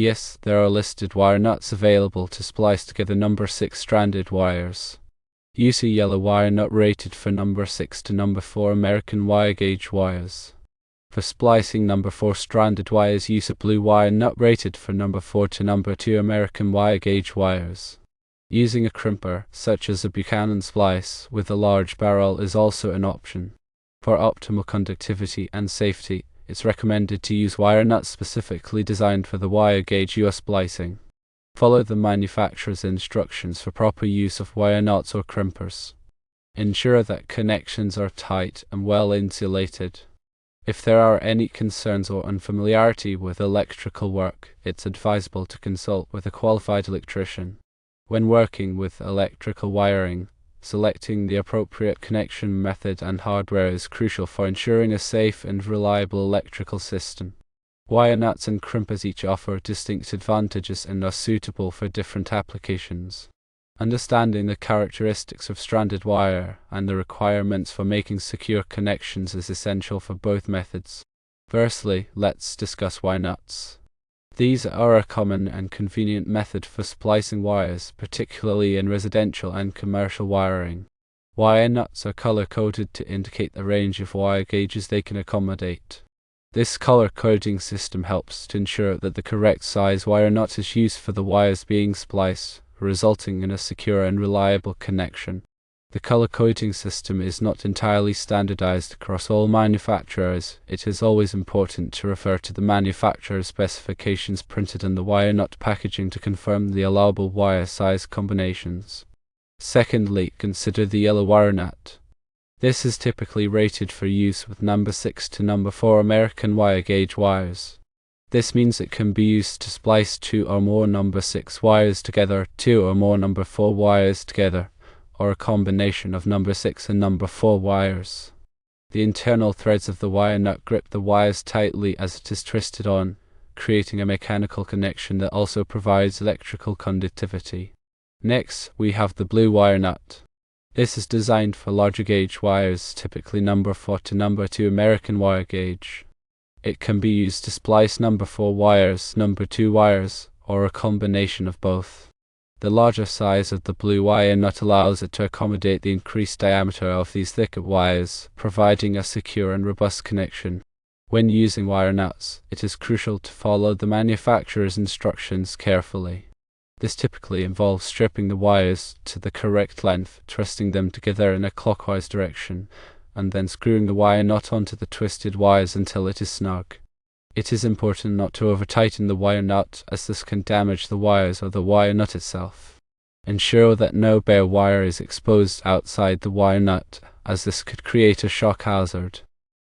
Yes, there are listed wire nuts available to splice together number 6 stranded wires. Use a yellow wire nut rated for number 6 to number 4 American wire gauge wires. For splicing number 4 stranded wires, use a blue wire nut rated for number 4 to number 2 American wire gauge wires. Using a crimper, such as a Buchanan splice with a large barrel, is also an option. For optimal conductivity and safety, it's recommended to use wire nuts specifically designed for the wire gauge you are splicing. Follow the manufacturer's instructions for proper use of wire nuts or crimpers. Ensure that connections are tight and well insulated. If there are any concerns or unfamiliarity with electrical work, it's advisable to consult with a qualified electrician. When working with electrical wiring, selecting the appropriate connection method and hardware is crucial for ensuring a safe and reliable electrical system. Wire nuts and crimpers each offer distinct advantages and are suitable for different applications. Understanding the characteristics of stranded wire and the requirements for making secure connections is essential for both methods. Firstly, let's discuss wire nuts. These are a common and convenient method for splicing wires, particularly in residential and commercial wiring. Wire nuts are color-coded to indicate the range of wire gauges they can accommodate. This color coding system helps to ensure that the correct size wire nut is used for the wires being spliced, resulting in a secure and reliable connection. The color coding system is not entirely standardized across all manufacturers. It is always important to refer to the manufacturer's specifications printed on the wire nut packaging to confirm the allowable wire size combinations. Secondly, consider the yellow wire nut. This is typically rated for use with number 6 to number 4 American wire gauge wires. This means it can be used to splice 2 or more number 6 wires together, 2 or more number 4 wires together, or a combination of number 6 and number 4 wires. The internal threads of the wire nut grip the wires tightly as it is twisted on, creating a mechanical connection that also provides electrical conductivity. Next, we have the blue wire nut. This is designed for larger gauge wires, typically number 4 to number 2 American wire gauge. It can be used to splice number 4 wires, number 2 wires, or a combination of both. The larger size of the blue wire nut allows it to accommodate the increased diameter of these thicker wires, providing a secure and robust connection. When using wire nuts, it is crucial to follow the manufacturer's instructions carefully. This typically involves stripping the wires to the correct length, twisting them together in a clockwise direction, and then screwing the wire nut onto the twisted wires until it is snug. It is important not to over-tighten the wire nut, as this can damage the wires or the wire nut itself. Ensure that no bare wire is exposed outside the wire nut, as this could create a shock hazard.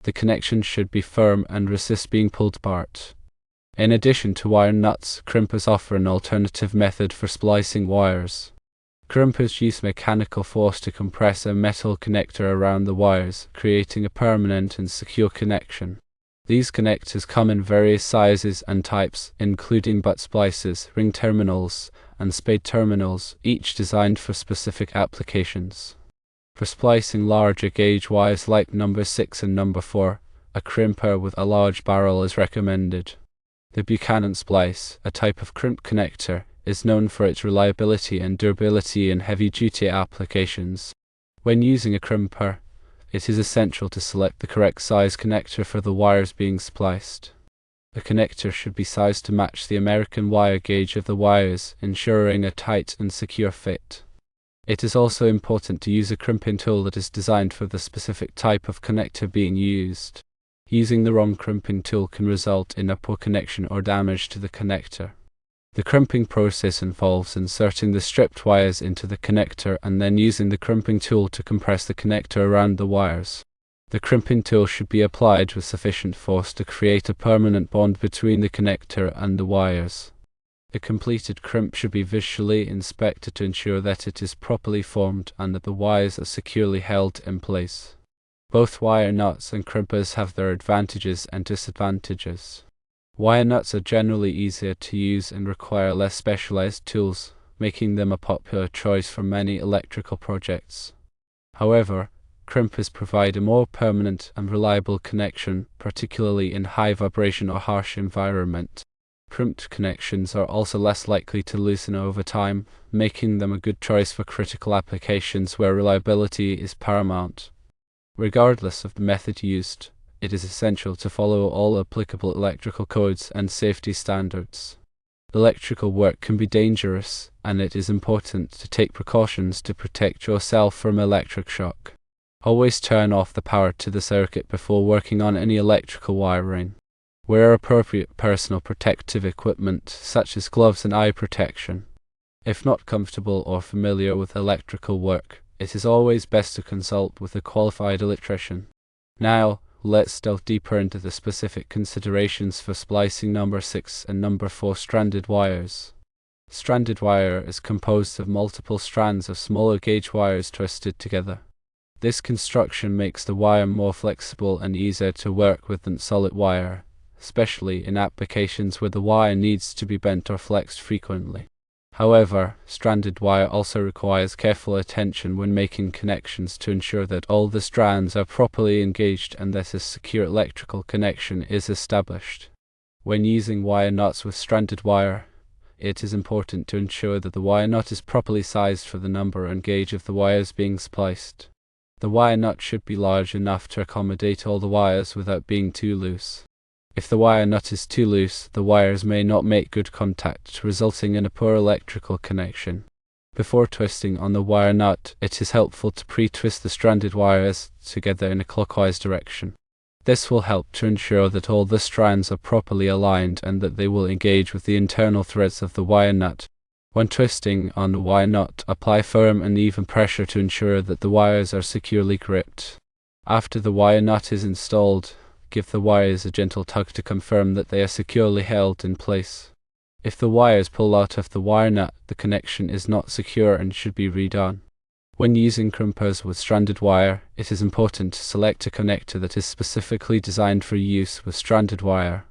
The connection should be firm and resist being pulled apart. In addition to wire nuts, crimpers offer an alternative method for splicing wires. Crimpers use mechanical force to compress a metal connector around the wires, creating a permanent and secure connection. These connectors come in various sizes and types, including butt splices, ring terminals, and spade terminals, each designed for specific applications. For splicing larger gauge wires like number 6 and number 4, a crimper with a large barrel is recommended. The Buchanan splice, a type of crimp connector, is known for its reliability and durability in heavy-duty applications. When using a crimper, it is essential to select the correct size connector for the wires being spliced. The connector should be sized to match the American wire gauge of the wires, ensuring a tight and secure fit. It is also important to use a crimping tool that is designed for the specific type of connector being used. Using the wrong crimping tool can result in a poor connection or damage to the connector. The crimping process involves inserting the stripped wires into the connector and then using the crimping tool to compress the connector around the wires. The crimping tool should be applied with sufficient force to create a permanent bond between the connector and the wires. The completed crimp should be visually inspected to ensure that it is properly formed and that the wires are securely held in place. Both wire nuts and crimpers have their advantages and disadvantages. Wire nuts are generally easier to use and require less specialized tools, making them a popular choice for many electrical projects. However, crimpers provide a more permanent and reliable connection, particularly in high vibration or harsh environment. Crimped connections are also less likely to loosen over time, making them a good choice for critical applications where reliability is paramount. Regardless of the method used, it is essential to follow all applicable electrical codes and safety standards. Electrical work can be dangerous, and it is important to take precautions to protect yourself from electric shock. Always turn off the power to the circuit before working on any electrical wiring. Wear appropriate personal protective equipment, such as gloves and eye protection. If not comfortable or familiar with electrical work, it is always best to consult with a qualified electrician. Now, let's delve deeper into the specific considerations for splicing number 6 and number 4 stranded wires. Stranded wire is composed of multiple strands of smaller gauge wires twisted together. This construction makes the wire more flexible and easier to work with than solid wire, especially in applications where the wire needs to be bent or flexed frequently. However, stranded wire also requires careful attention when making connections to ensure that all the strands are properly engaged and that a secure electrical connection is established. When using wire nuts with stranded wire, it is important to ensure that the wire nut is properly sized for the number and gauge of the wires being spliced. The wire nut should be large enough to accommodate all the wires without being too loose. If the wire nut is too loose, the wires may not make good contact, resulting in a poor electrical connection. Before twisting on the wire nut, it is helpful to pre-twist the stranded wires together in a clockwise direction. This will help to ensure that all the strands are properly aligned and that they will engage with the internal threads of the wire nut. When twisting on the wire nut, apply firm and even pressure to ensure that the wires are securely gripped. After the wire nut is installed, give the wires a gentle tug to confirm that they are securely held in place. If the wires pull out of the wire nut, the connection is not secure and should be redone. When using crimpers with stranded wire, it is important to select a connector that is specifically designed for use with stranded wire.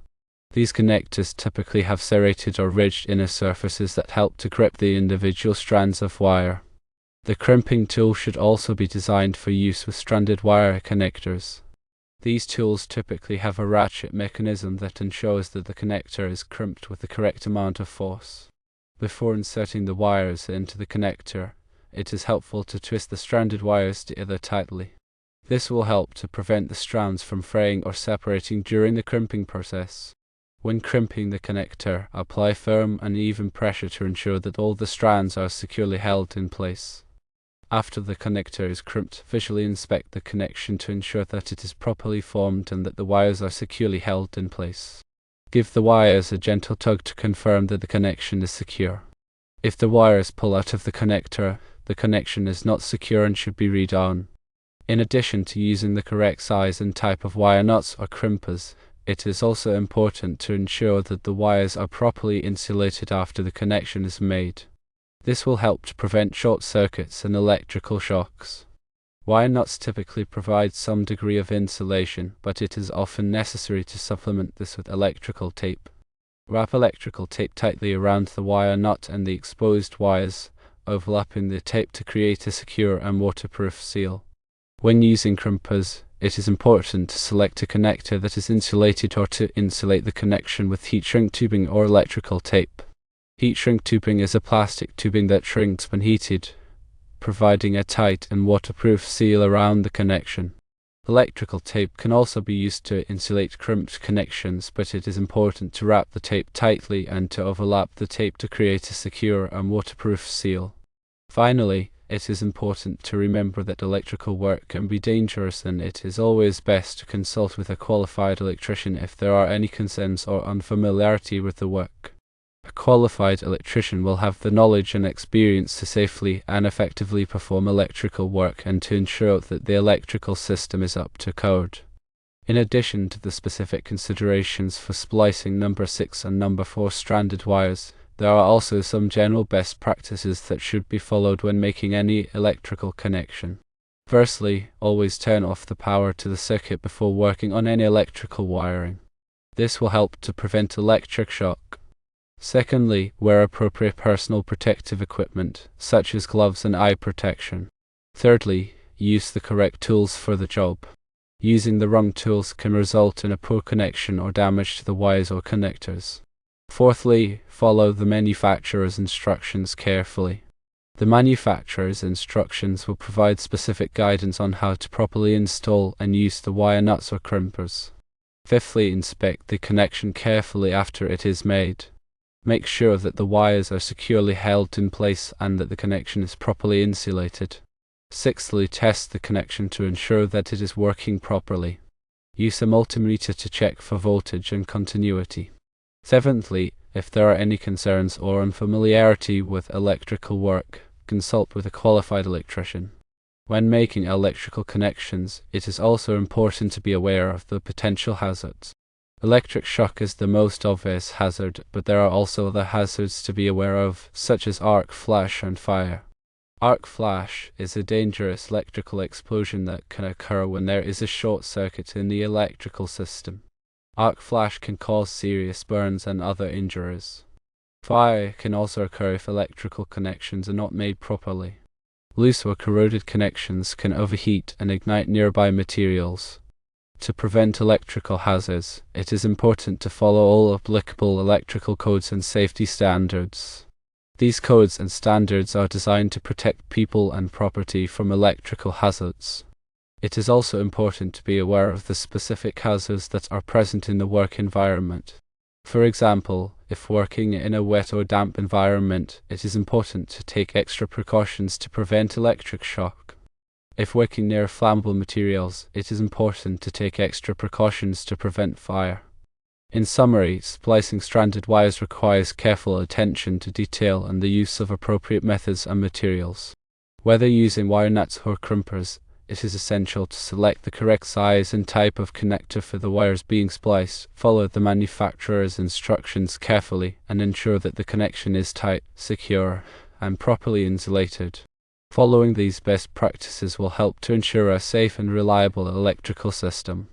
These connectors typically have serrated or ridged inner surfaces that help to grip the individual strands of wire. The crimping tool should also be designed for use with stranded wire connectors. These tools typically have a ratchet mechanism that ensures that the connector is crimped with the correct amount of force. Before inserting the wires into the connector, it is helpful to twist the stranded wires together tightly. This will help to prevent the strands from fraying or separating during the crimping process. When crimping the connector, apply firm and even pressure to ensure that all the strands are securely held in place. After the connector is crimped, visually inspect the connection to ensure that it is properly formed and that the wires are securely held in place. Give the wires a gentle tug to confirm that the connection is secure. If the wires pull out of the connection is not secure and should be redone. In addition to using the correct size and type of wire nuts or crimpers, it is also important to ensure that the wires are properly insulated after the connection is made. This will help to prevent short circuits and electrical shocks. Wire nuts typically provide some degree of insulation, but it is often necessary to supplement this with electrical tape. Wrap electrical tape tightly around the wire nut and the exposed wires, overlapping the tape to create a secure and waterproof seal. When using crimpers, it is important to select a connector that is insulated or to insulate the connection with heat shrink tubing or electrical tape. Heat shrink tubing is a plastic tubing that shrinks when heated, providing a tight and waterproof seal around the connection. Electrical tape can also be used to insulate crimped connections, but it is important to wrap the tape tightly and to overlap the tape to create a secure and waterproof seal. Finally, it is important to remember that electrical work can be dangerous, and it is always best to consult with a qualified electrician if there are any concerns or unfamiliarity with the work. A qualified electrician will have the knowledge and experience to safely and effectively perform electrical work and to ensure that the electrical system is up to code. In addition to the specific considerations for splicing number 6 and number 4 stranded wires, there are also some general best practices that should be followed when making any electrical connection. Firstly, always turn off the power to the circuit before working on any electrical wiring. This will help to prevent electric shock. Secondly, wear appropriate personal protective equipment, such as gloves and eye protection. Thirdly, use the correct tools for the job. Using the wrong tools can result in a poor connection or damage to the wires or connectors. Fourthly, follow the manufacturer's instructions carefully. The manufacturer's instructions will provide specific guidance on how to properly install and use the wire nuts or crimpers. Fifthly, inspect the connection carefully after it is made. Make sure that the wires are securely held in place and that the connection is properly insulated. Sixthly, test the connection to ensure that it is working properly. Use a multimeter to check for voltage and continuity. Seventhly, if there are any concerns or unfamiliarity with electrical work, consult with a qualified electrician. When making electrical connections, it is also important to be aware of the potential hazards. Electric shock is the most obvious hazard, but there are also other hazards to be aware of, such as arc flash and fire. Arc flash is a dangerous electrical explosion that can occur when there is a short circuit in the electrical system. Arc flash can cause serious burns and other injuries. Fire can also occur if electrical connections are not made properly. Loose or corroded connections can overheat and ignite nearby materials. To prevent electrical hazards, it is important to follow all applicable electrical codes and safety standards. These codes and standards are designed to protect people and property from electrical hazards. It is also important to be aware of the specific hazards that are present in the work environment. For example, if working in a wet or damp environment, it is important to take extra precautions to prevent electric shock. If working near flammable materials, it is important to take extra precautions to prevent fire. In summary, splicing stranded wires requires careful attention to detail and the use of appropriate methods and materials. Whether using wire nuts or crimpers, it is essential to select the correct size and type of connector for the wires being spliced, follow the manufacturer's instructions carefully, and ensure that the connection is tight, secure, and properly insulated. Following these best practices will help to ensure a safe and reliable electrical system.